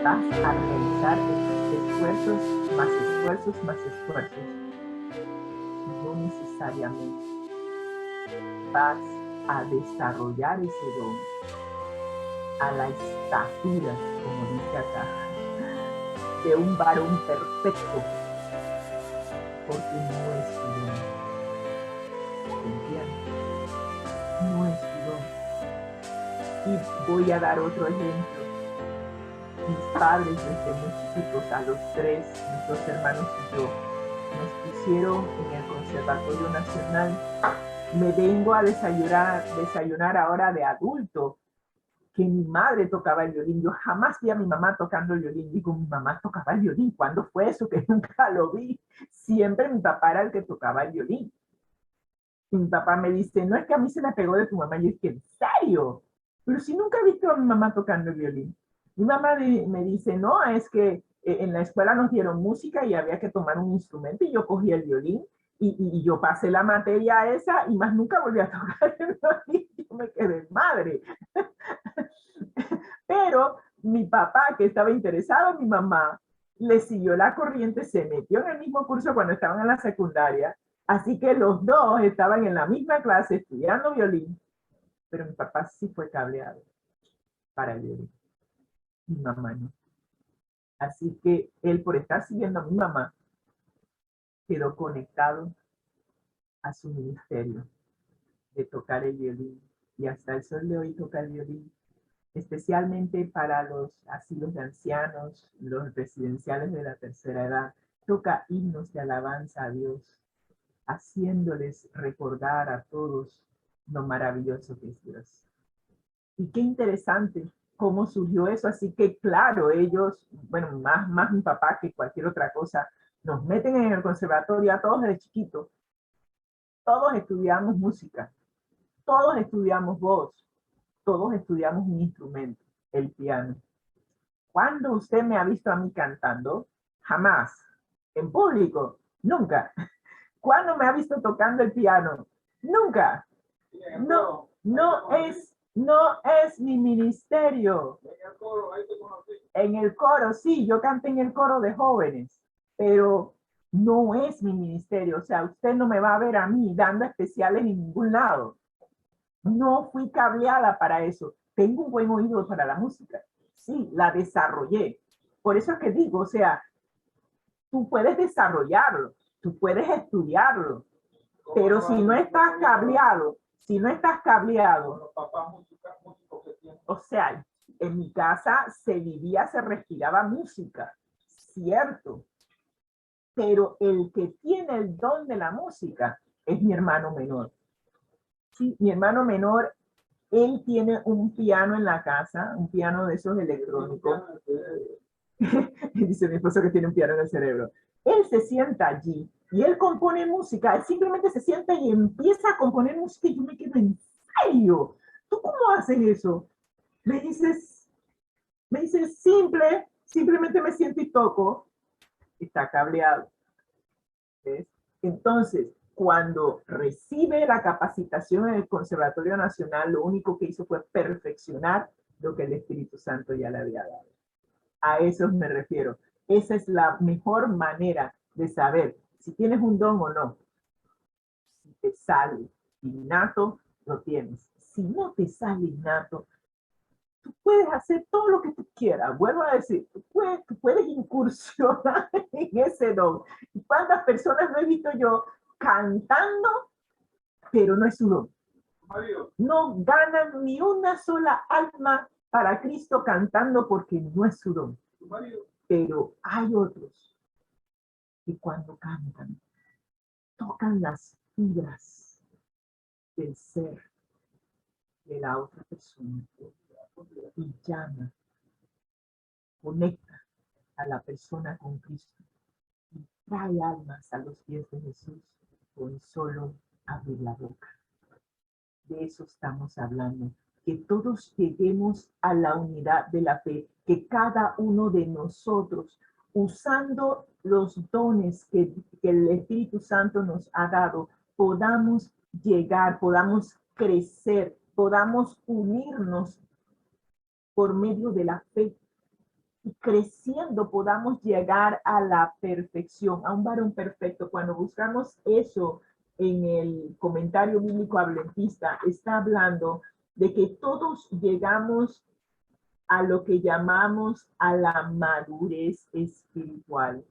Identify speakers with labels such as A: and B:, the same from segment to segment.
A: vas a realizar esfuerzos, más esfuerzos. No necesariamente vas a desarrollar ese don a la estatura, como dice acá, de un varón perfecto, porque no es tu don. ¿Entiendes? No es tu don. Y voy a dar otro ejemplo. Mis padres, desde muy chiquitos, a los tres, mis dos hermanos y yo, nos pusieron en el Conservatorio Nacional. Me vengo a desayunar ahora de adulto, que mi madre tocaba el violín. Yo jamás vi a mi mamá tocando el violín. Digo, mi mamá tocaba el violín. ¿Cuándo fue eso? Que nunca lo vi. Siempre mi papá era el que tocaba el violín. Y mi papá me dice, no es que a mí se me pegó de tu mamá. Y yo dije, ¿en serio? Pero si nunca he visto a mi mamá tocando el violín. Mi mamá me dice, no, es que en la escuela nos dieron música y había que tomar un instrumento y yo cogí el violín y yo pasé la materia esa y más nunca volví a tocar el violín. Yo me quedé madre. Pero mi papá, que estaba interesado en mi mamá, le siguió la corriente, se metió en el mismo curso cuando estaban en la secundaria, así que los dos estaban en la misma clase estudiando violín, pero mi papá sí fue cableado para el violín, mi mamá no. Así que él, por estar siguiendo a mi mamá, quedó conectado a su ministerio de tocar el violín y hasta el sol de hoy toca el violín, especialmente para los asilos de ancianos, los residenciales de la tercera edad. Toca himnos de alabanza a Dios, haciéndoles recordar a todos lo maravilloso que es Dios. Y qué interesante cómo surgió eso. Así que claro, ellos, bueno, más mi papá que cualquier otra cosa, nos meten en el conservatorio a todos desde chiquitos. Todos estudiamos música, todos estudiamos voz, todos estudiamos un instrumento, el piano. ¿Cuándo usted me ha visto a mí cantando? Jamás. ¿En público? Nunca. ¿Cuándo me ha visto tocando el piano? Nunca. No, no es mi ministerio. En el coro, sí, yo canté en el coro de jóvenes, pero no es mi ministerio. O sea, usted no me va a ver a mí dando especiales en ningún lado. No fui cableada para eso. Tengo un buen oído para la música. Sí, la desarrollé. Por eso es que digo, o sea, tú puedes desarrollarlo, tú puedes estudiarlo, pero si no estás cableado, o sea, en mi casa se vivía, se respiraba música, cierto, pero el que tiene el don de la música es mi hermano menor. Sí, mi hermano menor, él tiene un piano en la casa, un piano de esos electrónicos. Dice mi esposo que tiene un piano en el cerebro. Él se sienta allí y él compone música. Él simplemente se sienta y empieza a componer música y yo me quedo, ¿en serio? ¿Tú cómo haces eso? Me dices, simplemente me siento y toco. Está cableado. ¿Ves? Entonces, cuando recibe la capacitación en el Conservatorio Nacional, lo único que hizo fue perfeccionar lo que el Espíritu Santo ya le había dado. A eso me refiero. Esa es la mejor manera de saber si tienes un don o no. Si te sale innato, lo tienes. Si no te sale innato, tú puedes hacer todo lo que tú quieras. Vuelvo a decir, tú puedes incursionar en ese don. ¿Y cuántas personas no he visto yo cantando, pero no es su don? No ganan ni una sola alma para Cristo cantando porque no es su don. Pero hay otros que cuando cantan, tocan las fibras del ser de la otra persona y llama, conecta a la persona con Cristo y trae almas a los pies de Jesús con solo abrir la boca. De eso estamos hablando, que todos lleguemos a la unidad de la fe, que cada uno de nosotros, usando los dones que el Espíritu Santo nos ha dado, podamos llegar, podamos crecer, podamos unirnos por medio de la fe y creciendo podamos llegar a la perfección, a un varón perfecto. Cuando buscamos eso en el comentario bíblico adventista, está hablando de que todos llegamos a lo que llamamos a la madurez espiritual.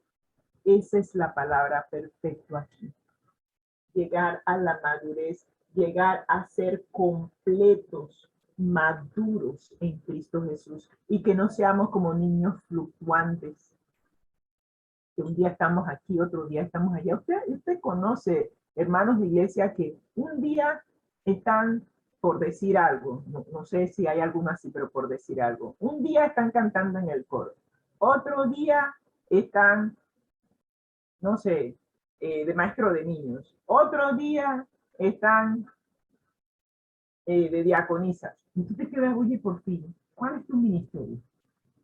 A: Esa es la palabra perfecto aquí. Llegar a la madurez, llegar a ser completos, maduros en Cristo Jesús y que no seamos como niños fluctuantes, que un día estamos aquí, otro día estamos allá. Usted conoce, hermanos de iglesia, que un día están, por decir algo, no sé si hay alguno así, pero por decir algo, un día están cantando en el coro, otro día están, no sé, de maestro de niños, otro día están de diaconisas. Y tú te quedas, oye, por fin, ¿cuál es tu ministerio?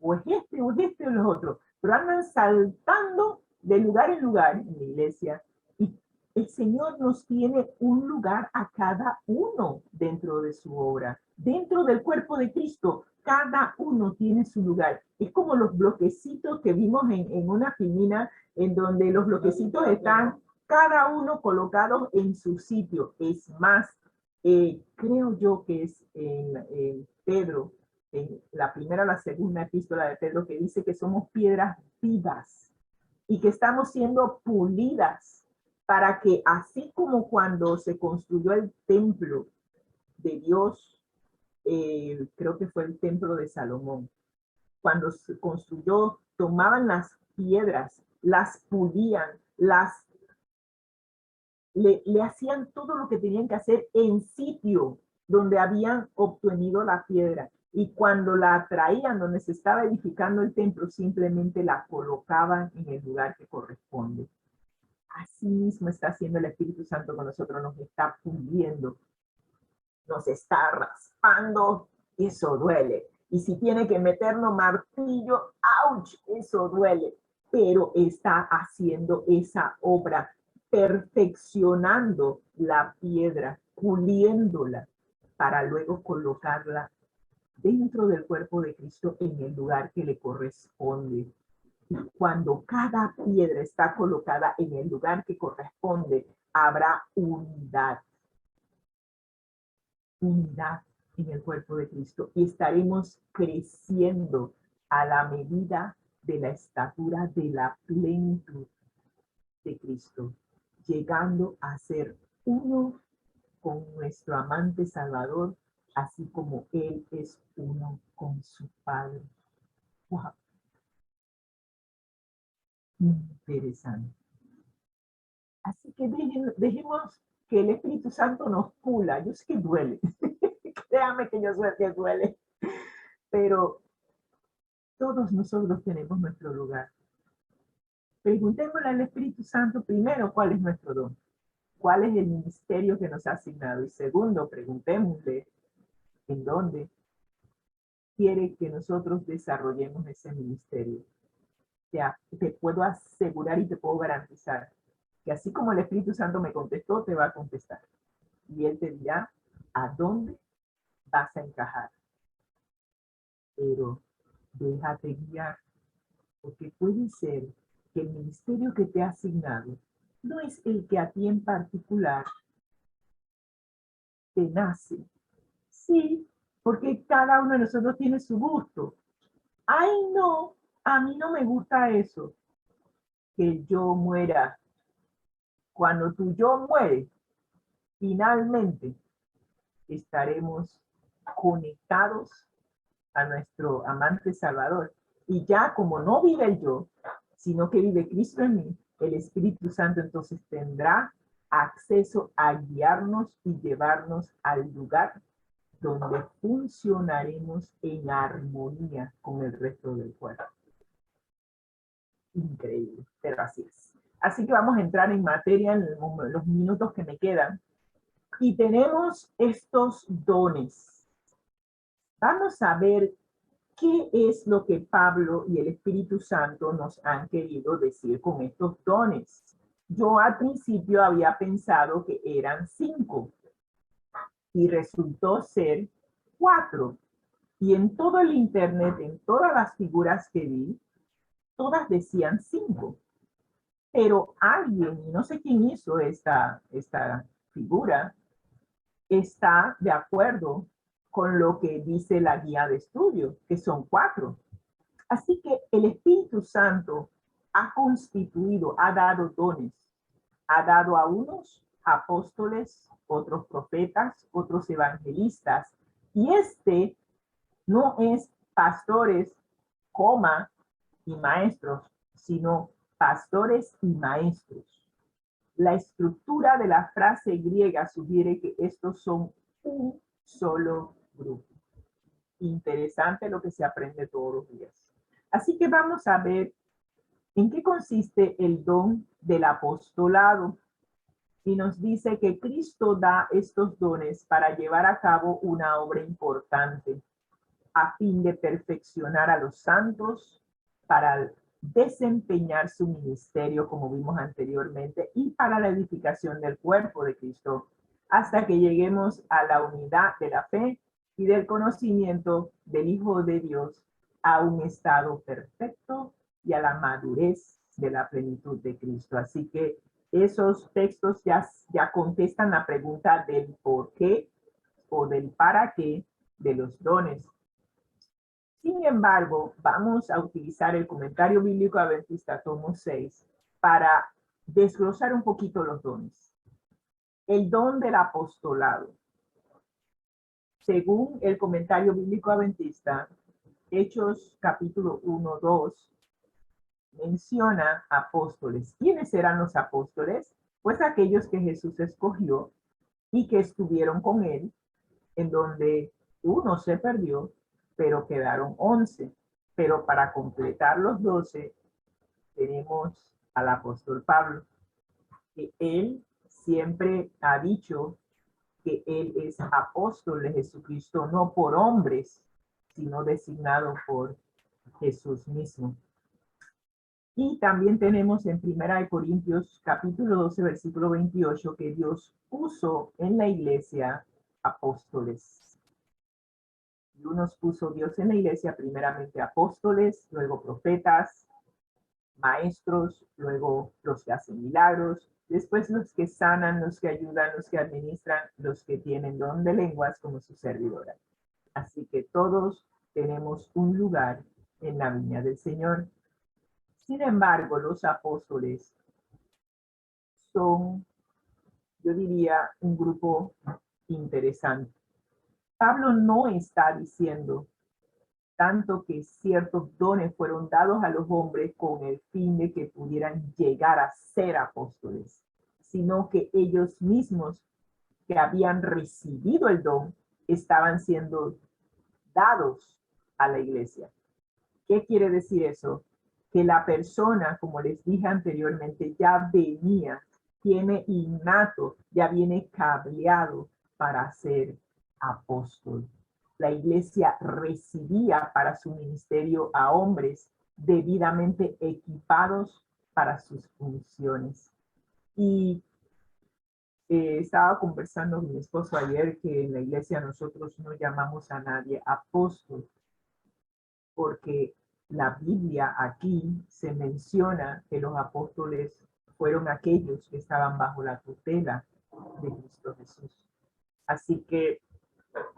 A: O es este, o es este, o los otros. Pero andan saltando de lugar en lugar en la iglesia. Y el Señor nos tiene un lugar a cada uno dentro de su obra. Dentro del cuerpo de Cristo, cada uno tiene su lugar. Es como los bloquecitos que vimos en una filmina, en donde los bloquecitos están cada uno colocados en su sitio. Es más, creo yo que es en Pedro, en la primera o la segunda epístola de Pedro, que dice que somos piedras vivas y que estamos siendo pulidas para que así como cuando se construyó el templo de Dios, creo que fue el templo de Salomón, cuando se construyó, tomaban las piedras, las pulían, le hacían todo lo que tenían que hacer en sitio donde habían obtenido la piedra. Y cuando la traían donde se estaba edificando el templo, simplemente la colocaban en el lugar que corresponde. Así mismo está haciendo el Espíritu Santo con nosotros, nos está puliendo, nos está raspando, eso duele. Y si tiene que meternos martillo, ¡ouch! Eso duele. Pero está haciendo esa obra, perfeccionando la piedra, puliéndola, para luego colocarla dentro del cuerpo de Cristo en el lugar que le corresponde. Y cuando cada piedra está colocada en el lugar que corresponde, habrá unidad. Unidad en el cuerpo de Cristo y estaremos creciendo a la medida de la estatura de la plenitud de Cristo, llegando a ser uno con nuestro amante Salvador, así como Él es uno con su Padre. ¡Wow! Interesante. Así que dejemos que el Espíritu Santo nos pula. Yo sé que duele. Créame que yo sé que duele. Pero todos nosotros tenemos nuestro lugar. Preguntémosle al Espíritu Santo primero cuál es nuestro don, cuál es el ministerio que nos ha asignado. Y segundo, preguntémosle en dónde quiere que nosotros desarrollemos ese ministerio. Ya, te puedo asegurar y te puedo garantizar que así como el Espíritu Santo me contestó, te va a contestar. Y Él te dirá a dónde vas a encajar. Pero déjate guiar, porque puede ser que el ministerio que te ha asignado no es el que a ti en particular te nace. Sí, porque cada uno de nosotros tiene su gusto. Ay, no, a mí no me gusta eso, que yo muera. Cuando tu yo muere, finalmente estaremos conectados a nuestro amante Salvador. Y ya como no vive el yo, sino que vive Cristo en mí, el Espíritu Santo entonces tendrá acceso a guiarnos y llevarnos al lugar donde funcionaremos en armonía con el resto del cuerpo. Increíble, pero así es. Así que vamos a entrar en materia en los minutos que me quedan. Y tenemos estos dones. Vamos a ver qué es lo que Pablo y el Espíritu Santo nos han querido decir con estos dones. Yo al principio había pensado que eran 5 y resultó ser 4. Y en todo el internet, en todas las figuras que vi, todas decían 5. Pero alguien, y no sé quién hizo esta figura, está de acuerdo con lo que dice la guía de estudio, que son 4. Así que el Espíritu Santo ha constituido, ha dado dones. Ha dado a unos apóstoles, otros profetas, otros evangelistas. Y no es pastores, coma, y maestros, sino pastores y maestros. La estructura de la frase griega sugiere que estos son un solo grupo. Interesante lo que se aprende todos los días. Así que vamos a ver en qué consiste el don del apostolado. Y nos dice que Cristo da estos dones para llevar a cabo una obra importante, a fin de perfeccionar a los santos, para desempeñar su ministerio, como vimos anteriormente, y para la edificación del cuerpo de Cristo, hasta que lleguemos a la unidad de la fe y del conocimiento del Hijo de Dios, a un estado perfecto y a la madurez de la plenitud de Cristo. Así que esos textos ya contestan la pregunta del por qué o del para qué de los dones. Sin embargo, vamos a utilizar el Comentario Bíblico Adventista, tomo 6, para desglosar un poquito los dones. El don del apostolado. Según el Comentario Bíblico Adventista, Hechos capítulo 1, 2, menciona apóstoles. ¿Quiénes eran los apóstoles? Pues aquellos que Jesús escogió y que estuvieron con él, en donde uno se perdió, pero quedaron 11. Pero para completar los 12, tenemos al apóstol Pablo, que él siempre ha dicho que él es apóstol de Jesucristo, no por hombres, sino designado por Jesús mismo. Y también tenemos en 1 Corintios capítulo 12, versículo 28, que Dios puso en la iglesia apóstoles. Y unos puso Dios en la iglesia, primeramente apóstoles, luego profetas, maestros, luego los que hacen milagros, después los que sanan, los que ayudan, los que administran, los que tienen don de lenguas como su servidora. Así que todos tenemos un lugar en la viña del Señor. Sin embargo, los apóstoles son, yo diría, un grupo interesante. Pablo no está diciendo tanto que ciertos dones fueron dados a los hombres con el fin de que pudieran llegar a ser apóstoles, sino que ellos mismos que habían recibido el don estaban siendo dados a la iglesia. ¿Qué quiere decir eso? Que la persona, como les dije anteriormente, ya venía, tiene innato, ya viene cableado para ser apóstol. La iglesia recibía para su ministerio a hombres debidamente equipados para sus funciones. Y estaba conversando con mi esposo ayer que en la iglesia nosotros no llamamos a nadie apóstol, porque la Biblia aquí se menciona que los apóstoles fueron aquellos que estaban bajo la tutela de Cristo Jesús. Así que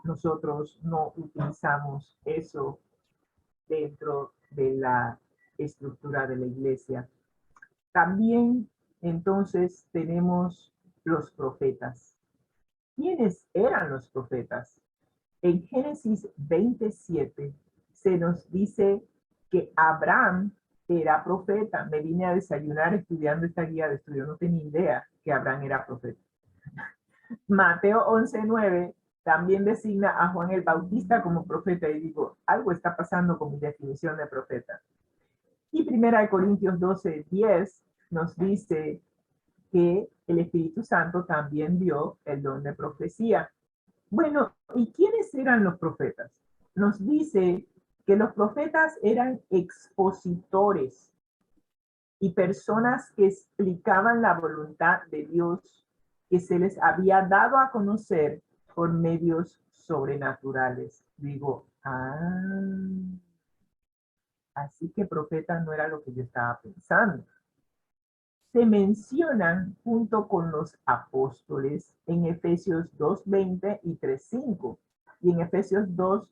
A: nosotros no utilizamos eso dentro de la estructura de la iglesia. También entonces tenemos los profetas. ¿Quiénes eran los profetas? En Génesis 27 se nos dice que Abraham era profeta. Me vine a desayunar estudiando esta guía de estudio, no tenía idea que Abraham era profeta. Mateo 11:9 también designa a Juan el Bautista como profeta y digo, algo está pasando con mi definición de profeta. Y 1 Corintios 12:10 nos dice que el Espíritu Santo también dio el don de profecía. Bueno, ¿y quiénes eran los profetas? Nos dice que los profetas eran expositores y personas que explicaban la voluntad de Dios que se les había dado a conocer por medios sobrenaturales. Digo, Ah, así que profeta no era lo que yo estaba pensando. Se mencionan junto con los apóstoles en Efesios 2:20 y 3:5. Y en Efesios 2,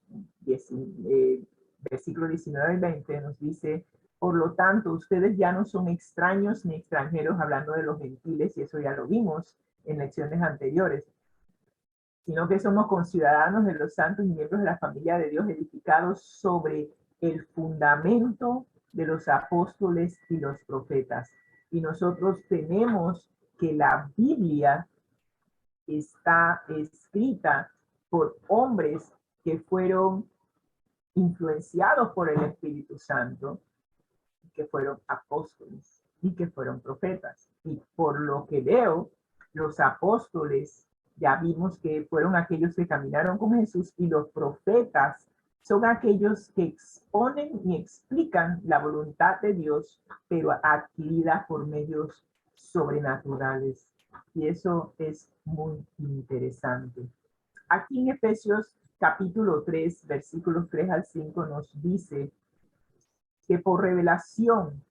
A: versículo 19 y 20 nos dice, por lo tanto, ustedes ya no son extraños ni extranjeros, hablando de los gentiles, y eso ya lo vimos en lecciones anteriores, sino que somos conciudadanos de los santos y miembros de la familia de Dios, edificados sobre el fundamento de los apóstoles y los profetas. Y nosotros tenemos que la Biblia está escrita por hombres que fueron influenciados por el Espíritu Santo, que fueron apóstoles y que fueron profetas. Y por lo que veo, los apóstoles ya vimos que fueron aquellos que caminaron con Jesús, y los profetas son aquellos que exponen y explican la voluntad de Dios, pero adquirida por medios sobrenaturales. Y eso es muy interesante. Aquí en Efesios capítulo 3, versículos 3 al 5 nos dice que por revelación,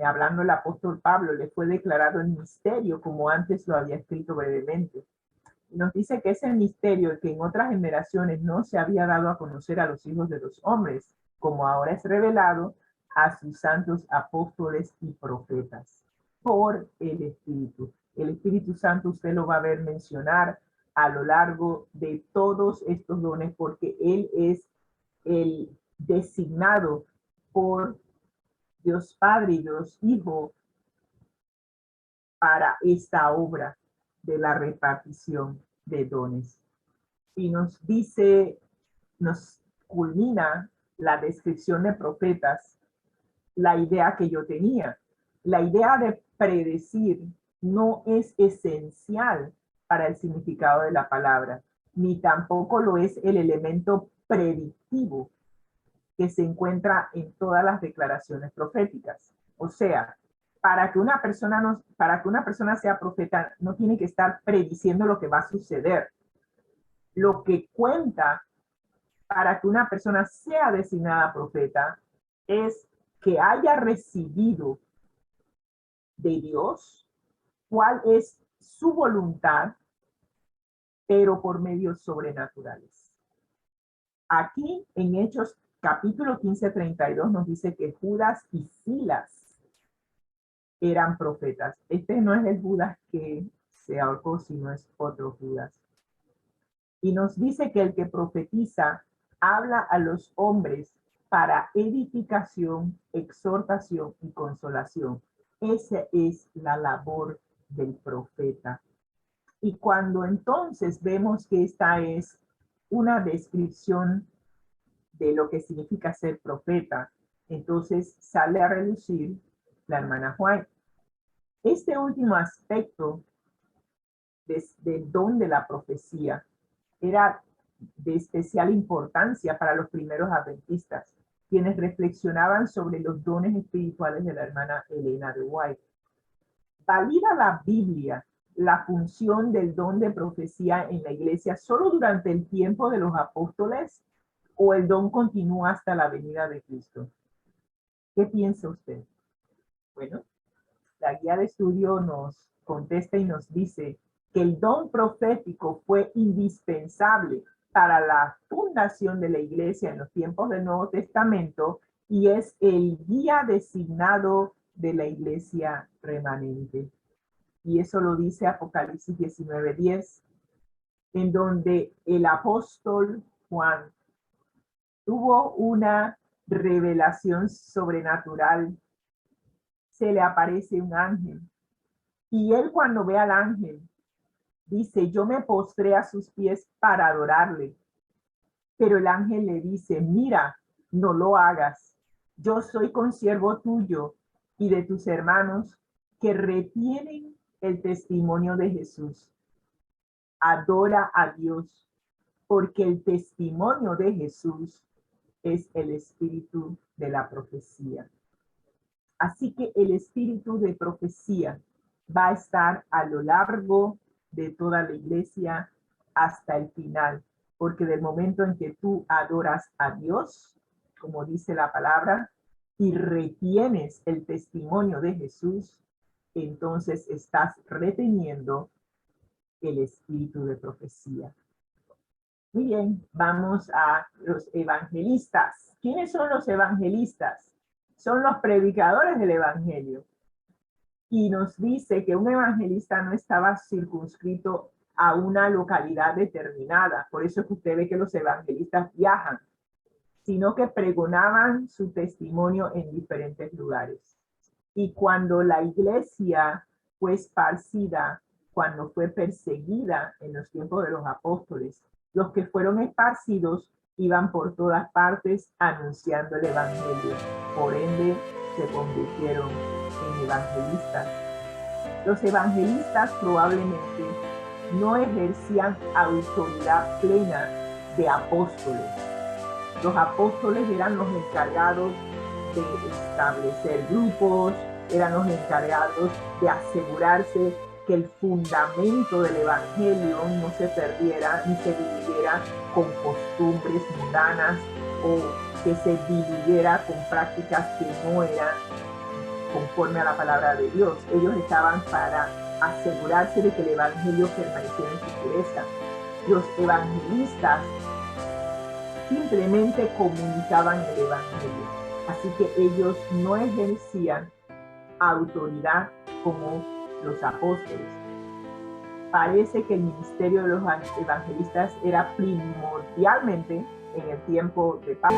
A: hablando el apóstol Pablo, le fue declarado el misterio, como antes lo había escrito brevemente. Y nos dice que ese misterio que en otras generaciones no se había dado a conocer a los hijos de los hombres, como ahora es revelado a sus santos apóstoles y profetas, por el Espíritu. El Espíritu Santo usted lo va a ver mencionar a lo largo de todos estos dones, porque Él es el designado por Dios Padre y Dios Hijo para esta obra de la repartición de dones. Y nos dice, nos culmina la descripción de profetas, la idea que yo tenía. La idea de predecir no es esencial para el significado de la palabra, ni tampoco lo es el elemento predictivo que se encuentra en todas las declaraciones proféticas. O sea, para que una persona sea profeta, no tiene que estar prediciendo lo que va a suceder. Lo que cuenta para que una persona sea designada profeta es que haya recibido de Dios cuál es su voluntad, pero por medios sobrenaturales. Aquí en Hechos capítulo 15:32 nos dice que Judas y Silas eran profetas. Este no es el Judas que se ahorcó, sino es otro Judas. Y nos dice que el que profetiza habla a los hombres para edificación, exhortación y consolación. Esa es la labor del profeta. Y cuando entonces vemos que esta es una descripción de lo que significa ser profeta, entonces sale a relucir la hermana White. Este último aspecto del don de la profecía era de especial importancia para los primeros adventistas, quienes reflexionaban sobre los dones espirituales de la hermana Elena de White. ¿Valida la Biblia la función del don de profecía en la iglesia solo durante el tiempo de los apóstoles, o el don continúa hasta la venida de Cristo? ¿Qué piensa usted? Bueno, la guía de estudio nos contesta y nos dice que el don profético fue indispensable para la fundación de la iglesia en los tiempos del Nuevo Testamento, y es el guía designado de la iglesia remanente. Y eso lo dice Apocalipsis 19:10, en donde el apóstol Juan tuvo una revelación sobrenatural. Se le aparece un ángel, y él, cuando ve al ángel, dice: yo me postré a sus pies para adorarle. Pero el ángel le dice: mira, no lo hagas. Yo soy consiervo tuyo y de tus hermanos que retienen el testimonio de Jesús. Adora a Dios, porque el testimonio de Jesús es el espíritu de la profecía. Así que el espíritu de profecía va a estar a lo largo de toda la iglesia hasta el final. porque del momento en que tú adoras a Dios, como dice la palabra, y retienes el testimonio de Jesús, entonces estás reteniendo el espíritu de profecía. Muy bien, vamos a los evangelistas. ¿Quiénes son los evangelistas? Son los predicadores del evangelio. Y nos dice que un evangelista no estaba circunscrito a una localidad determinada. Por eso es que usted ve que los evangelistas viajan, sino que pregonaban su testimonio en diferentes lugares. Y cuando la iglesia fue esparcida, cuando fue perseguida en los tiempos de los apóstoles, los que fueron esparcidos iban por todas partes anunciando el evangelio. Por ende, se convirtieron en evangelistas. Los evangelistas probablemente no ejercían autoridad plena de apóstoles. Los apóstoles eran los encargados de establecer grupos, eran los encargados de asegurarse que el fundamento del evangelio no se perdiera ni se dividiera con costumbres mundanas o que se dividiera con prácticas que no eran conforme a la palabra de Dios. Ellos estaban para asegurarse de que el evangelio permaneciera en su pureza. Los evangelistas simplemente comunicaban el evangelio, así que ellos no ejercían autoridad como los apóstoles. Parece que el ministerio de los evangelistas era primordialmente en el tiempo de Pablo.